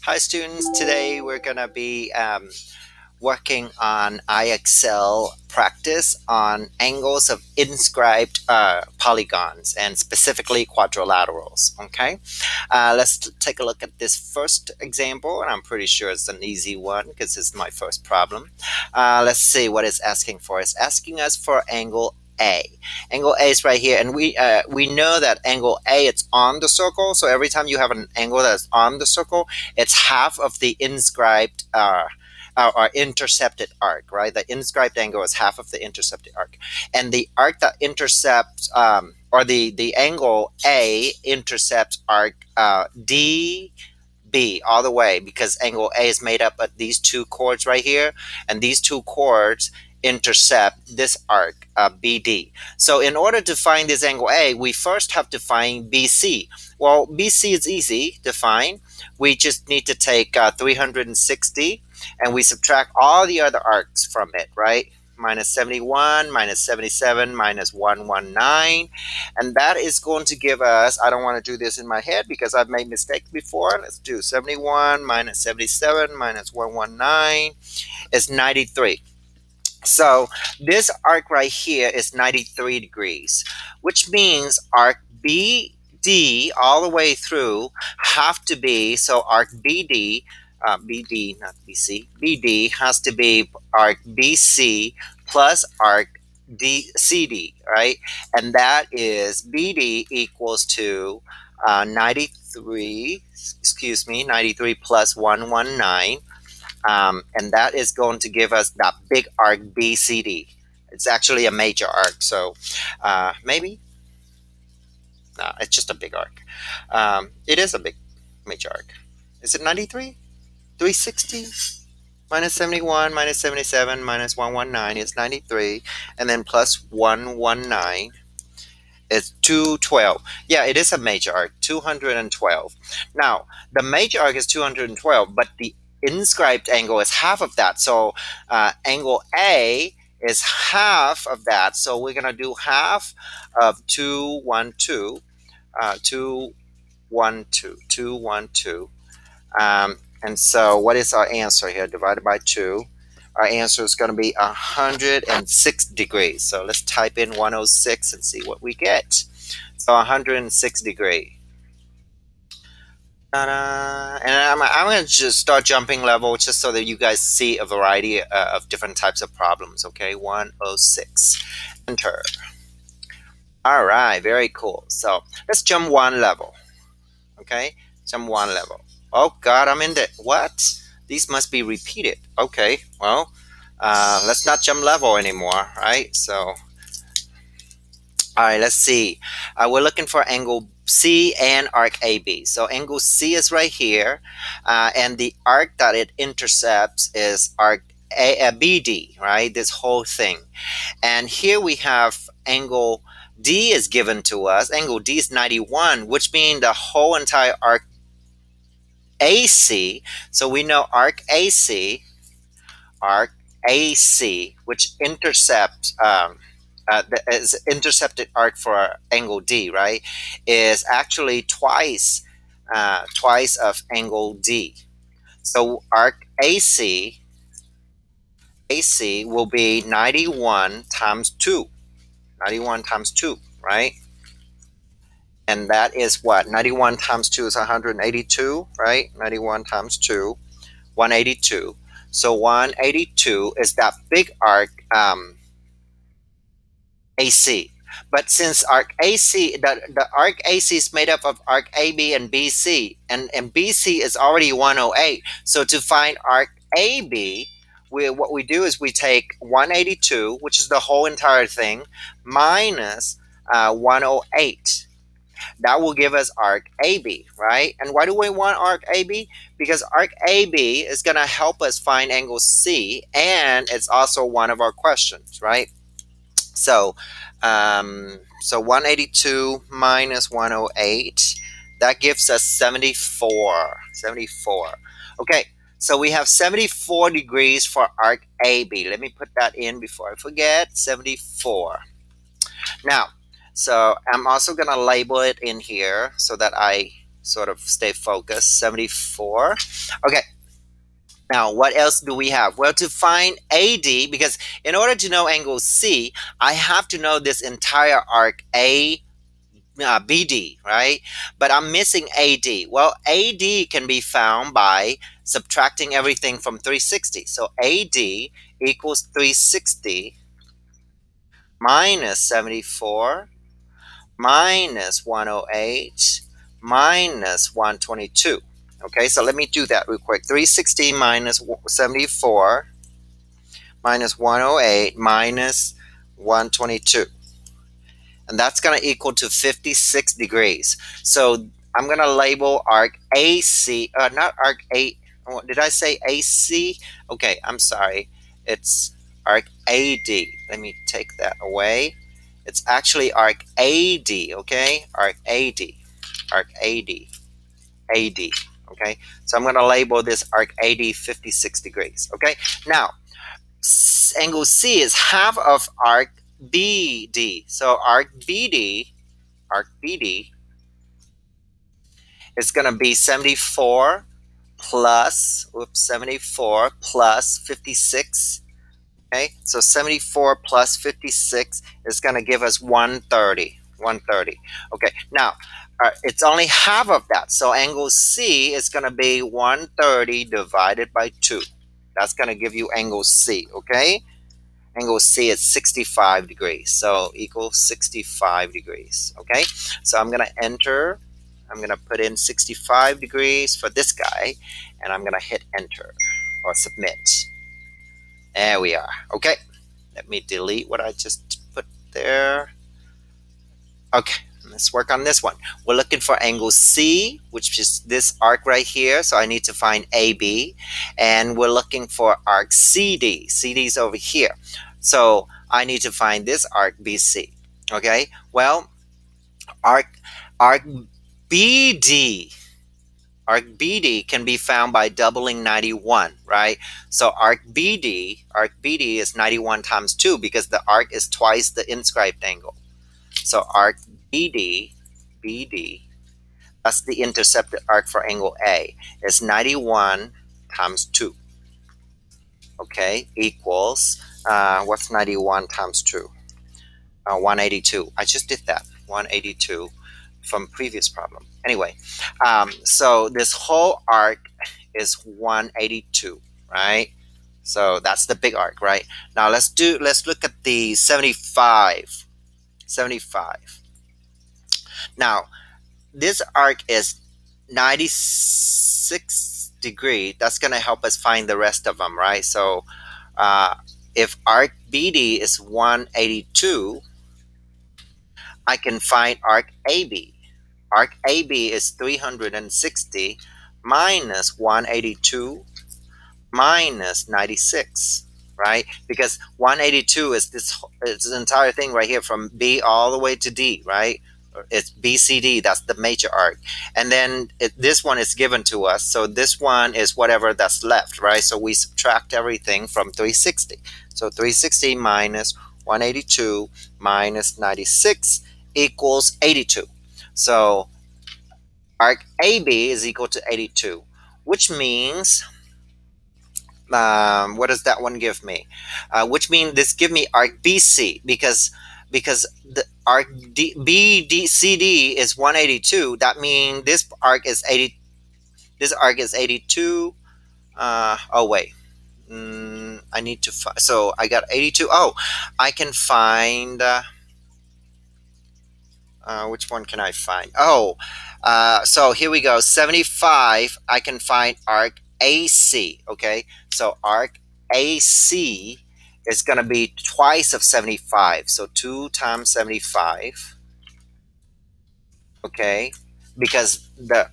Hi students, today we're going to be working on IXL practice on angles of inscribed polygons and specifically quadrilaterals. Okay, let's take a look at this first example, and I'm pretty sure it's an easy one because it's my first problem. Let's see what it's asking for. It's asking us for angle A. Angle A is right here, and we know that angle A it's on the circle. So every time you have an angle that's on the circle, it's half of the inscribed or intercepted arc, right? The inscribed angle is half of the intercepted arc, and the arc that intercepts or the angle A intercepts arc D B all the way, because angle A is made up of these two chords right here, and these two chords intercept this arc BD. So in order to find this angle A, we first have to find BC. Well, BC is easy to find. We just need to take 360 and we subtract all the other arcs from it, right? Minus 71, minus 77, minus 119. And that is going to give us, I don't want to do this in my head because I've made mistakes before. Let's do 71 minus 77 minus 119 is 93. So this arc right here is 93 degrees, which means arc BD all the way through have to be, so arc BD, BD, not BC, BD has to be arc BC plus arc CD, right? And that is BD equals to 93, excuse me, 93 plus 119. And that is going to give us that big arc BCD. It's actually a major arc, so maybe no, it's just a big arc. It is a big major arc. Is it 93? 360 minus 71 minus 77 minus 119 is 93, and then plus 119 is 212. Yeah, it is a major arc, 212. Now, the major arc is 212, but the inscribed angle is half of that. So angle A is half of that. So we're going to do half of 212, 212, 212. And so what is our answer here? Divided by 2. Our answer is going to be 106 degrees. So let's type in 106 and see what we get. So 106 degree. Ta-da. And I'm going to just start jumping level just so that you guys see a variety of different types of problems. Okay, 106. Enter. All right, very cool. So let's jump one level. Okay, jump one level. Oh God, I'm in the what? These must be repeated. Okay, well, let's not jump level anymore, right? So, all right, let's see. We're looking for angle C and arc AB. So angle C is right here, and the arc that it intercepts is arc BD, right? This whole thing. And here we have angle D is given to us. Angle D is 91, which means the whole entire arc AC. So we know arc AC, which intercepts is intercepted arc for angle D, right? Is actually twice of angle D. So arc AC will be 91 times 2. 91 times 2, right? And that is what? 91 times 2 is 182, right? 91 times 2, 182. So 182 is that big arc AC. But since arc AC, the arc AC is made up of arc AB and BC, and BC is already 108. So to find arc AB, what we do is we take 182, which is the whole entire thing, minus 108. That will give us arc AB, right? And why do we want arc AB? Because arc AB is going to help us find angle C, and it's also one of our questions, right? So, so 182 minus 108, that gives us 74. 74. Okay, so we have 74 degrees for arc AB. Let me put that in before I forget. 74. Now, so I'm also going to label it in here so that I sort of stay focused. 74. Okay. Now, what else do we have? Well, to find AD, because in order to know angle C, I have to know this entire arc BD, right? But I'm missing AD. Well, AD can be found by subtracting everything from 360. So AD equals 360 minus 74 minus 108 minus 122. Okay, so let me do that real quick. 360 minus 74 minus 108 minus 122. And that's going to equal to 56 degrees. So I'm going to label arc AC, not arc A. Oh, did I say AC? Okay, I'm sorry. It's arc AD. Let me take that away. It's actually arc AD, okay? Arc AD, arc AD, AD, okay? So I'm going to label this arc AD 56 degrees, okay? Now, angle C is half of arc BD. So arc BD is going to be 74 plus, 74 plus 56. Okay, so 74 plus 56 is going to give us 130. 130. Okay, now it's only half of that. So angle C is going to be 130 divided by 2. That's going to give you angle C, okay? Angle C is 65 degrees. So equals 65 degrees, okay? So I'm going to enter. I'm going to put in 65 degrees for this guy, and I'm going to hit enter or submit. There we are. Okay. Let me delete what I just put there. Okay, let's work on this one. We're looking for angle C, which is this arc right here. So I need to find AB. And we're looking for arc CD. CD is over here. So I need to find this arc BC. Okay, well, arc BD. Arc BD can be found by doubling 91, right? So arc BD is 91 times 2 because the arc is twice the inscribed angle. So arc BD, that's the intercepted arc for angle A, is 91 times 2. Okay, equals, what's 91 times 2? 182. I just did that, 182 from previous problem. Anyway, so this whole arc is 182, right? So that's the big arc, right? Now let's look at the 75. 75. Now this arc is 96 degree. That's going to help us find the rest of them, right? So if arc BD is 182, I can find arc AB. Arc AB is 360 minus 182 minus 96, right? Because 182 is this entire thing right here from B all the way to D, right? It's BCD, that's the major arc. And then this one is given to us. So this one is whatever that's left, right? So we subtract everything from 360. So 360 minus 182 minus 96 equals 82. So arc AB is equal to 82, which means, what does that one give me? Which means this give me arc BC because the arc BDCD is 182. That means this arc is 80. This arc is 82. Oh wait, I need to find. So I got 82. Oh, I can find. Which one can I find? Oh, so here we go. 75. I can find arc AC. Okay, so arc AC is going to be twice of 75. So 2 times 75. Okay, because the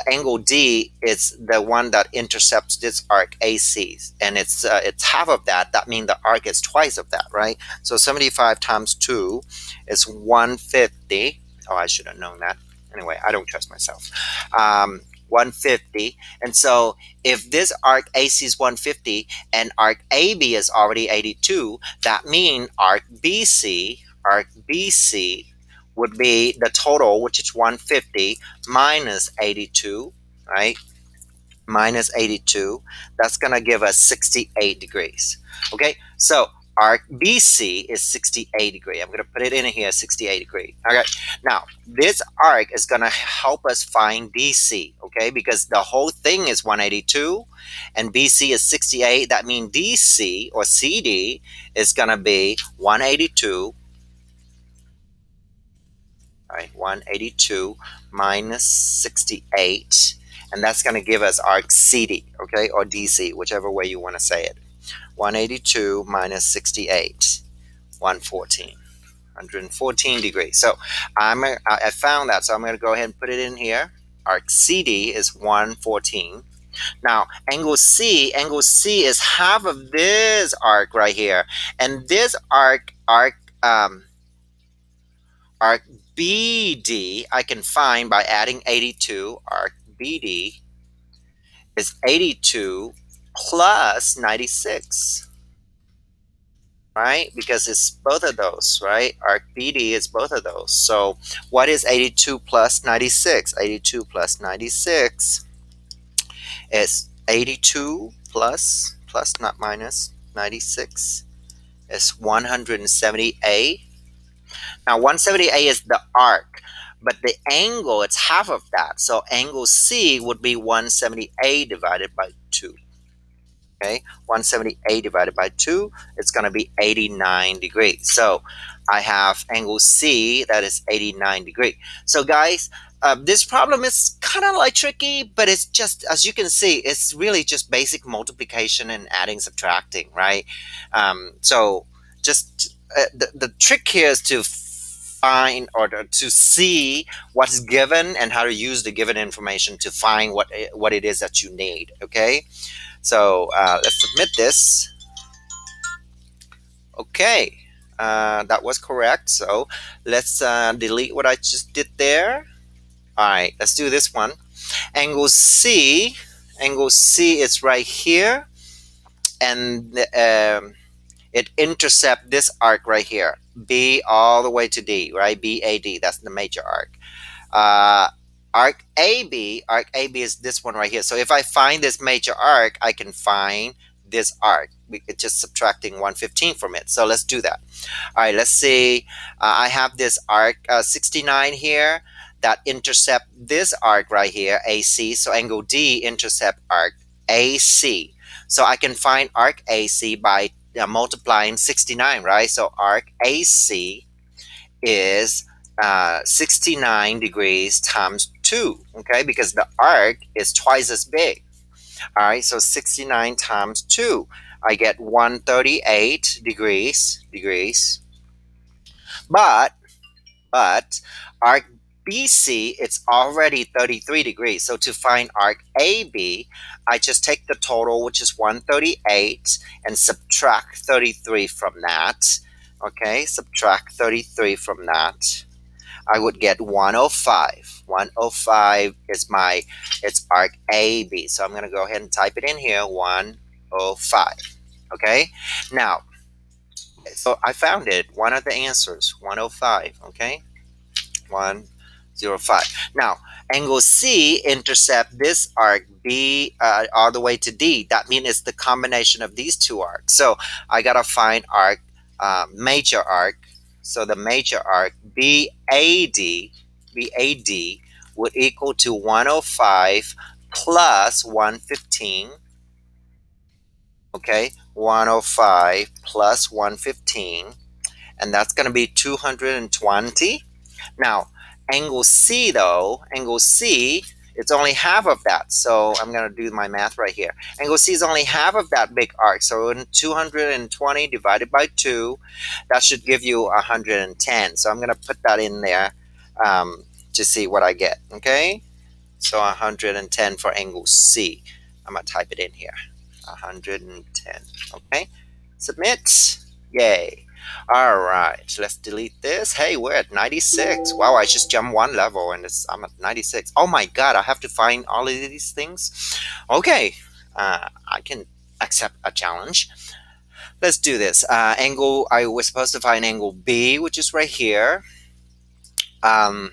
angle D is the one that intercepts this arc AC, and it's half of that. That means the arc is twice of that, right? So 75 times 2 is 150. Oh, I should have known that. Anyway, I don't trust myself. 150. And so if this arc AC is 150 and arc AB is already 82, that means arc BC would be the total, which is 150 minus 82, right? Minus 82. That's going to give us 68 degrees. Okay, so arc BC is 68 degree. I'm going to put it in here, 68 degree. Okay, now this arc is going to help us find BC, okay, because the whole thing is 182 and BC is 68. That means DC or CD is going to be 182, right? 182 minus 68, and that's going to give us arc CD, okay, or DC, whichever way you want to say it. 182 minus 68, 114, 114 degrees. So I found that, so I'm going to go ahead and put it in here. Arc CD is 114. Now angle C is half of this arc right here, and this arc BD I can find by adding 82. Arc BD is 82 plus 96, right? Because it's both of those, right? Arc BD is both of those. So what is 82 plus 96? 82 plus 96 is 82 plus not minus 96 is 178. Now 178 is the arc, but the angle, it's half of that. So angle C would be 178 divided by 2. Okay, 178 divided by 2, it's going to be 89 degrees. So I have angle C that is 89 degrees. So guys, this problem is kind of like tricky, but it's just, as you can see, it's really just basic multiplication and adding, subtracting, right? So just the trick here is to find or to see what's given and how to use the given information to find what it is that you need. Okay, so let's submit this. Okay, that was correct. So let's delete what I just did there. All right, let's do this one. Angle C is right here, and it intercepts this arc right here, B all the way to D, right? BAD, that's the major arc. Arc AB is this one right here. So if I find this major arc, I can find this arc. It's just subtracting 115 from it. So let's do that. All right, let's see. I have this arc 69 here that intercept this arc right here, AC. So angle D intercept arc AC. So I can find arc AC by multiplying 69, right? So arc AC is 69 degrees times 2, okay? Because the arc is twice as big. All right, so 69 times 2, I get 138 degrees. But arc BC, it's already 33 degrees. So to find arc AB, I just take the total, which is 138, and subtract 33 from that. Okay, subtract 33 from that. I would get 105. 105 is it's arc AB. So I'm going to go ahead and type it in here, 105. Okay, now, so I found it, one of the answers, 105, okay? 105. Now, angle C intercept this arc B all the way to D. That means it's the combination of these two arcs. So I got to find arc, major arc. So the major arc BAD would equal to 105 plus 115. Okay, 105 plus 115, and that's going to be 220. Now, angle C though, angle C, it's only half of that. So I'm going to do my math right here. Angle C is only half of that big arc. So 220 divided by 2, that should give you 110. So I'm going to put that in there to see what I get. Okay, so 110 for angle C. I'm going to type it in here. 110. Okay, submit. Yay. All right, let's delete this. Hey, we're at 96. Wow, I just jumped one level and I'm at 96. Oh my god, I have to find all of these things. Okay, I can accept a challenge. Let's do this. Angle, I was supposed to find angle B, which is right here. Um,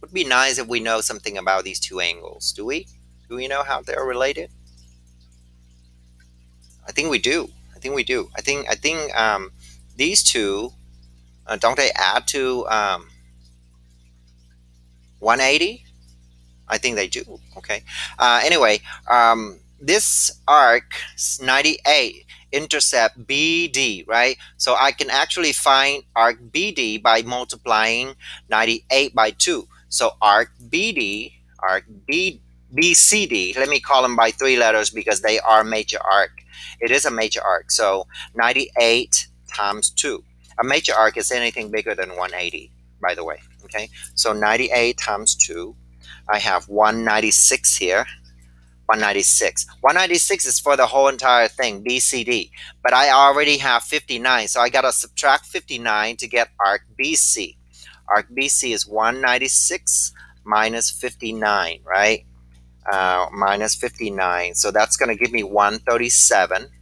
would be nice if we know something about these two angles. Do we? Do we know how they're related? I think we do. I think we do. I think these two don't they add to 180? I think they do. Okay. Anyway, this arc 98 intercept BD, right? So I can actually find arc BD by multiplying 98 by 2. So arc BD, arc BCD, let me call them by three letters because they are major arc. It is a major arc. So 98 times 2. A major arc is anything bigger than 180, by the way. Okay. So 98 times 2. I have 196 here. 196. 196 is for the whole entire thing, BCD. But I already have 59, so I got to subtract 59 to get arc BC. Arc BC is 196 minus 59, right? Minus 59. So that's going to give me 137.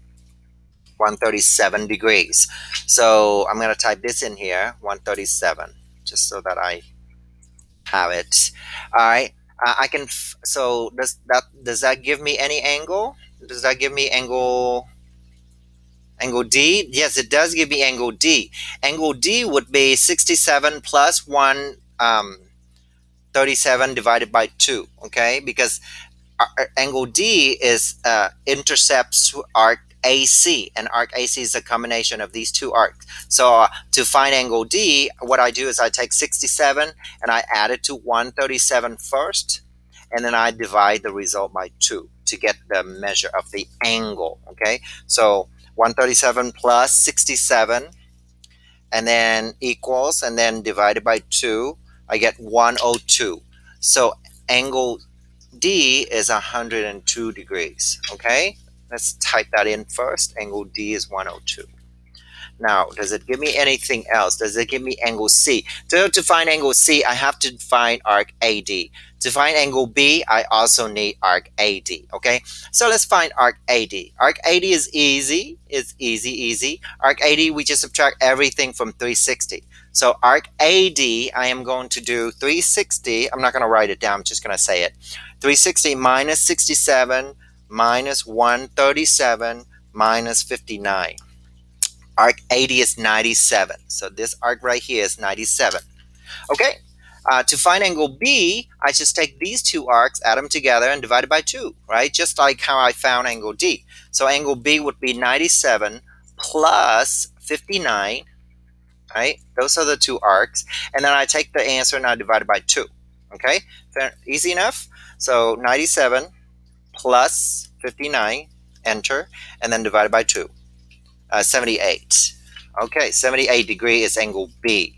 137 degrees. So I'm going to type this in here, 137, just so that I have it. All right. I can. So does that give me any angle? Does that give me angle D? Yes, it does give me angle D. Angle D would be 67 plus 137 divided by 2. Okay, because angle D is intercepts arc AC, and arc AC is a combination of these two arcs. So to find angle D, what I do is I take 67 and I add it to 137 first, and then I divide the result by 2 to get the measure of the angle. Okay, so 137 plus 67, and then equals, and then divided by 2, I get 102. So angle D is 102 degrees. Okay, let's type that in first. Angle D is 102. Now, does it give me anything else? Does it give me angle C? To find angle C, I have to find arc AD. To find angle B, I also need arc AD. Okay, so let's find arc AD. Arc AD is easy. It's easy, easy. Arc AD, we just subtract everything from 360. So arc AD, I am going to do 360. I'm not going to write it down. I'm just going to say it. 360 minus 67 minus 137 minus 59. Arc 80 is 97. So this arc right here is 97. Okay. To find angle B, I just take these two arcs, add them together, and divide it by 2, right? Just like how I found angle D. So angle B would be 97 plus 59, right? Those are the two arcs. And then I take the answer and I divide it by 2. Okay? Fair, easy enough? So 97 plus 59, enter, and then divided by 2. 78. Okay, 78 degree is angle B.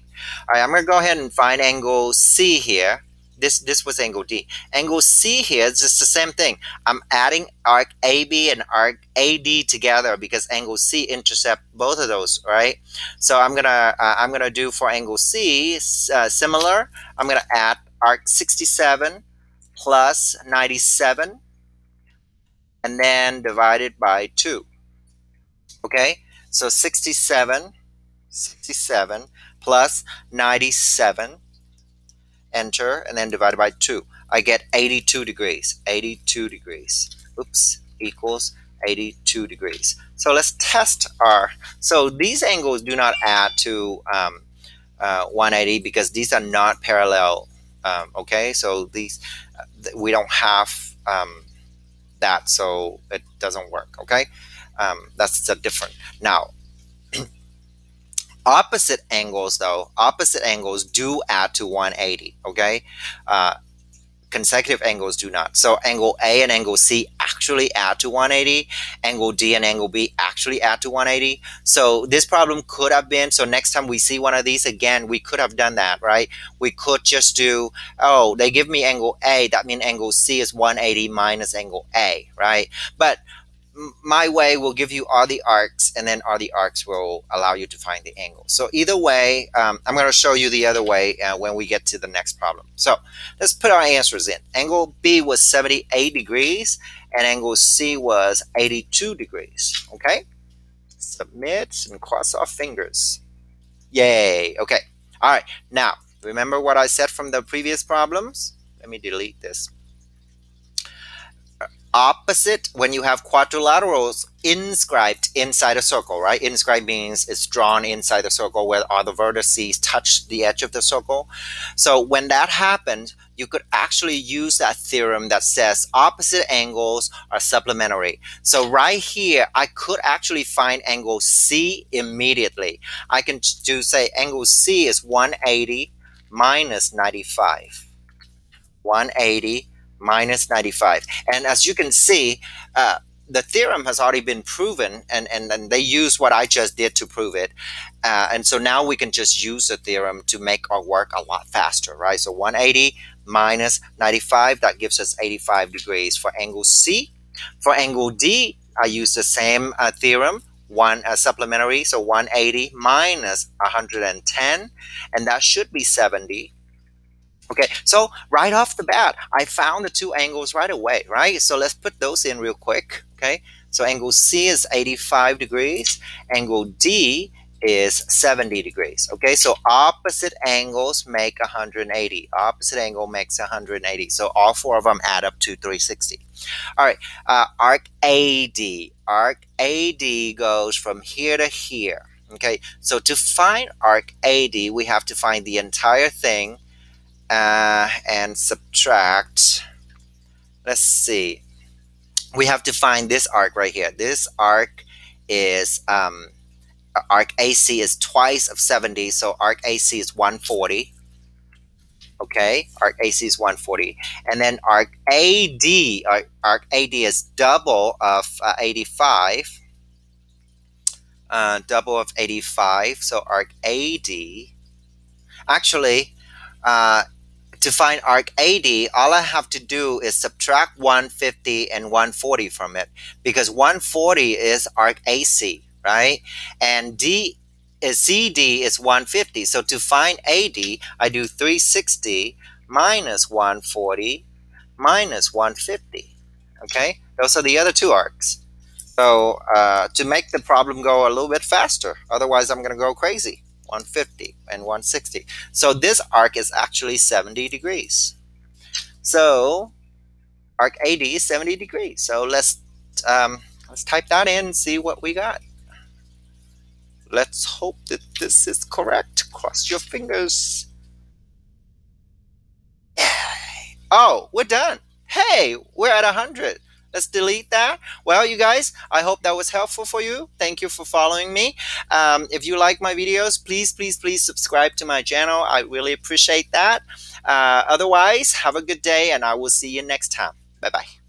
All right, I'm going to go ahead and find angle C here. This was angle D. Angle C here is just the same thing. I'm adding arc AB and arc AD together because angle C intercept both of those, right? So I'm gonna do for angle C similar. I'm gonna add arc 67 plus 97 and then divide it by 2. Okay, so 67 plus 97, enter, and then divided by 2. I get 82 degrees. 82 degrees. Oops, equals 82 degrees. So let's test our. So these angles do not add to 180 because these are not parallel. Okay, so these we don't have that, so it doesn't work. Okay, that's the different. Now, opposite angles though, opposite angles do add to 180. Okay, consecutive angles do not. So angle A and angle C actually add to 180. Angle D and angle B actually add to 180. So this problem could have been, so next time we see one of these again, we could have done that, right? We could just do, oh, they give me angle A, that means angle C is 180 minus angle A, right? But my way will give you all the arcs, and then all the arcs will allow you to find the angle. So either way, I'm going to show you the other way when we get to the next problem. So let's put our answers in. Angle B was 78 degrees, and angle C was 82 degrees. Okay, submit and cross our fingers. Yay. Okay. All right. Now, Remember what I said from the previous problems? Let me delete this. Opposite, when you have quadrilaterals inscribed inside a circle, right? Inscribed means it's drawn inside the circle where all the vertices touch the edge of the circle. So when that happens, you could actually use that theorem that says opposite angles are supplementary. So right here, I could actually find angle C immediately. I can do say angle C is 180 minus 95. 180 minus 95. And as you can see, the theorem has already been proven, and they use what I just did to prove it. And so now we can just use the theorem to make our work a lot faster, right? So 180 minus 95, that gives us 85 degrees for angle C. For angle D, I use the same theorem, one supplementary, so 180 minus 110, and that should be 70. Okay, so right off the bat, I found the two angles right away, right? So let's put those in real quick, okay? So angle C is 85 degrees, angle D is 70 degrees, okay? So opposite angles make 180. Opposite angle makes 180. So all four of them add up to 360. All right, arc AD. Arc AD goes from here to here, okay? So to find arc AD, we have to find the entire thing and subtract. Let's see. We have to find this arc right here. This arc is arc AC is twice of 70, so arc AC is 140. Okay, arc AC is 140, and then arc AD, arc AD is double of 85. Double of 85. So arc AD. Actually, to find arc AD, all I have to do is subtract 150 and 140 from it, because 140 is arc AC, right? And CD is 150. So to find AD, I do 360 minus 140 minus 150. Okay, those are the other two arcs. So to make the problem go a little bit faster, otherwise I'm going to go crazy. 150 and 160. So this arc is actually 70 degrees. So arc AD is 70 degrees. So let's type that in and see what we got. Let's hope that this is correct. Cross your fingers. Oh, we're done. Hey, we're at 100. Let's delete that. Well, you guys, I hope that was helpful for you. Thank you for following me. If you like my videos, please, please, please subscribe to my channel. I really appreciate that. Otherwise, have a good day, and I will see you next time. Bye-bye.